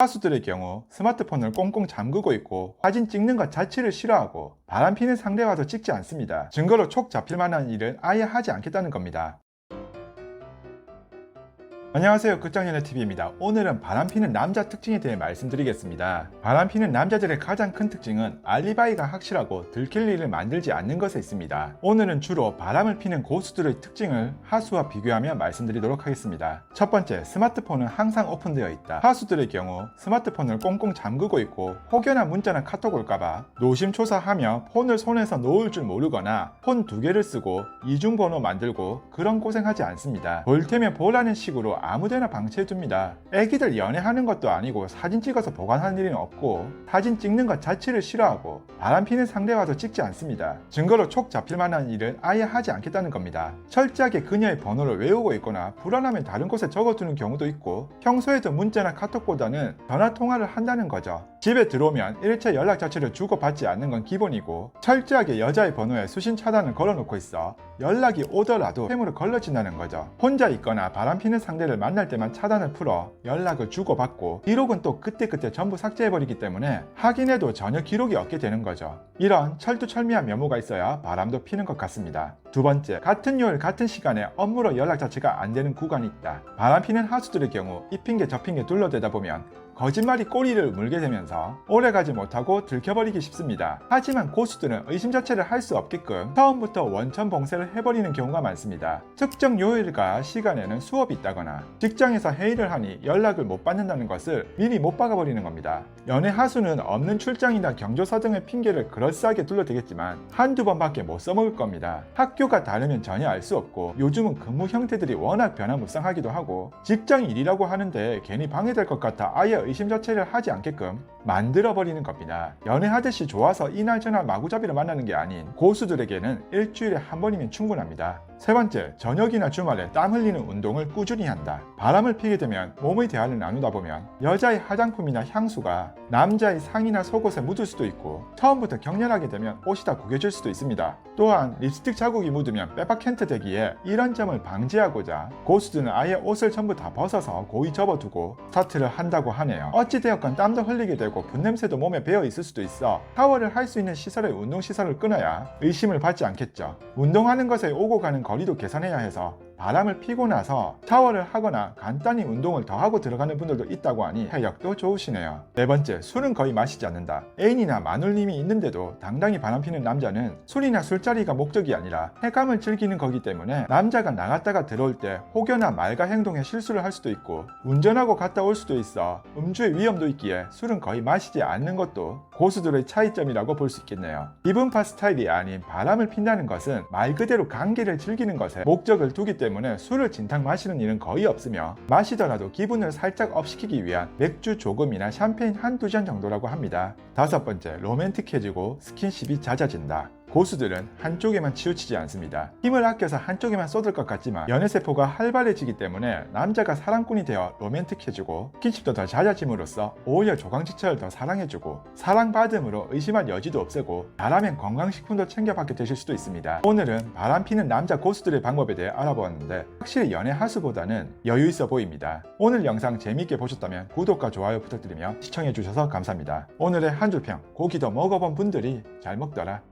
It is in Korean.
하수들의 경우 스마트폰을 꽁꽁 잠그고 있고 사진 찍는 것 자체를 싫어하고 바람피는 상대와도 찍지 않습니다. 증거로 촉 잡힐 만한 일은 아예 하지 않겠다는 겁니다. 안녕하세요, 끝장연애TV입니다. 오늘은 바람피는 남자 특징에 대해 말씀드리겠습니다. 바람피는 남자들의 가장 큰 특징은 알리바이가 확실하고 들킬 일을 만들지 않는 것에 있습니다. 오늘은 주로 바람을 피는 고수들의 특징을 하수와 비교하며 말씀드리도록 하겠습니다. 첫 번째, 스마트폰은 항상 오픈되어 있다. 하수들의 경우 스마트폰을 꽁꽁 잠그고 있고 혹여나 문자나 카톡 올까봐 노심초사하며 폰을 손에서 놓을 줄 모르거나 폰 두 개를 쓰고 이중번호 만들고 그런 고생하지 않습니다. 볼 테면 보라는 식으로 아무데나 방치해둡니다. 애기들 연애하는 것도 아니고 사진 찍어서 보관할 일은 없고 사진 찍는 것 자체를 싫어하고 바람피는 상대와도 찍지 않습니다. 증거로 촉 잡힐 만한 일은 아예 하지 않겠다는 겁니다. 철저하게 그녀의 번호를 외우고 있거나 불안하면 다른 곳에 적어두는 경우도 있고 평소에도 문자나 카톡보다는 전화통화를 한다는 거죠. 집에 들어오면 1차 연락 자체를 주고받지 않는 건 기본이고 철저하게 여자의 번호에 수신 차단을 걸어놓고 있어 연락이 오더라도 스팸으로 걸러진다는 거죠. 혼자 있거나 바람피는 상대를 만날 때만 차단을 풀어 연락을 주고받고 기록은 또 그때그때 전부 삭제해버리기 때문에 확인해도 전혀 기록이 없게 되는 거죠. 이런 철두철미한 면모가 있어야 바람도 피는 것 같습니다. 두 번째, 같은 요일 같은 시간에 업무로 연락 자체가 안 되는 구간이 있다. 바람피는 하수들의 경우 이 핑계 저 핑계 둘러대다 보면 거짓말이 꼬리를 물게 되면서 오래가지 못하고 들켜버리기 쉽습니다. 하지만 고수들은 의심 자체를 할 수 없게끔 처음부터 원천 봉쇄를 해버리는 경우가 많습니다. 특정 요일과 시간에는 수업이 있다거나 직장에서 회의를 하니 연락을 못 받는다는 것을 미리 못 박아버리는 겁니다. 연애 하수는 없는 출장이나 경조사 등의 핑계를 그럴싸하게 둘러대겠지만 한두 번밖에 못 써먹을 겁니다. 학교가 다르면 전혀 알 수 없고 요즘은 근무 형태들이 워낙 변화무쌍하기도 하고 직장 일이라고 하는데 괜히 방해될 것 같아 아예 의심 자체를 하지 않게끔 만들어버리는 겁니다. 연애하듯이 좋아서 이날 저날 마구잡이로 만나는 게 아닌 고수들에게는 일주일에 한 번이면 충분합니다. 세 번째, 저녁이나 주말에 땀 흘리는 운동을 꾸준히 한다. 바람을 피게 되면 몸의 대화를 나누다 보면 여자의 화장품이나 향수가 남자의 상의나 속옷에 묻을 수도 있고 처음부터 격렬하게 되면 옷이 다 구겨질 수도 있습니다. 또한 립스틱 자국이 묻으면 빼박캔트 되기에 이런 점을 방지하고자 고수들은 아예 옷을 전부 다 벗어서 고이 접어두고 스타트를 한다고 하네요. 어찌되었건 땀도 흘리게 되고 분냄새도 몸에 배어 있을 수도 있어 샤워를 할 수 있는 시설의 운동시설을 끊어야 의심을 받지 않겠죠. 운동하는 것에 오고 가는 거리도 계산해야 해서 바람을 피고 나서 샤워를 하거나 간단히 운동을 더 하고 들어가는 분들도 있다고 하니 해력도 좋으시네요. 네 번째, 술은 거의 마시지 않는다. 애인이나 마눌님이 있는데도 당당히 바람 피는 남자는 술이나 술자리가 목적이 아니라 해감을 즐기는 거기 때문에 남자가 나갔다가 들어올 때 혹여나 말과 행동에 실수를 할 수도 있고 운전하고 갔다 올 수도 있어 음주의 위험도 있기에 술은 거의 마시지 않는 것도 고수들의 차이점이라고 볼 수 있겠네요. 기분파 스타일이 아닌 바람을 핀다는 것은 말 그대로 관계를 즐기는 것에 목적을 두기 때문에 술을 진탕 마시는 일은 거의 없으며 마시더라도 기분을 살짝 업시키기 위한 맥주 조금이나 샴페인 한두 잔 정도라고 합니다. 다섯 번째, 로맨틱해지고 스킨십이 잦아진다. 고수들은 한쪽에만 치우치지 않습니다. 힘을 아껴서 한쪽에만 쏟을 것 같지만 연애세포가 활발해지기 때문에 남자가 사랑꾼이 되어 로맨틱해지고 스킨십도 더 잦아짐으로써 오히려 조강지처를 더 사랑해주고 사랑받음으로 의심할 여지도 없애고 바라면 건강식품도 챙겨받게 되실 수도 있습니다. 오늘은 바람피는 남자 고수들의 방법에 대해 알아보았는데 확실히 연애 하수보다는 여유있어 보입니다. 오늘 영상 재미있게 보셨다면 구독과 좋아요 부탁드리며 시청해주셔서 감사합니다. 오늘의 한 줄평, 고기도 먹어본 분들이 잘 먹더라.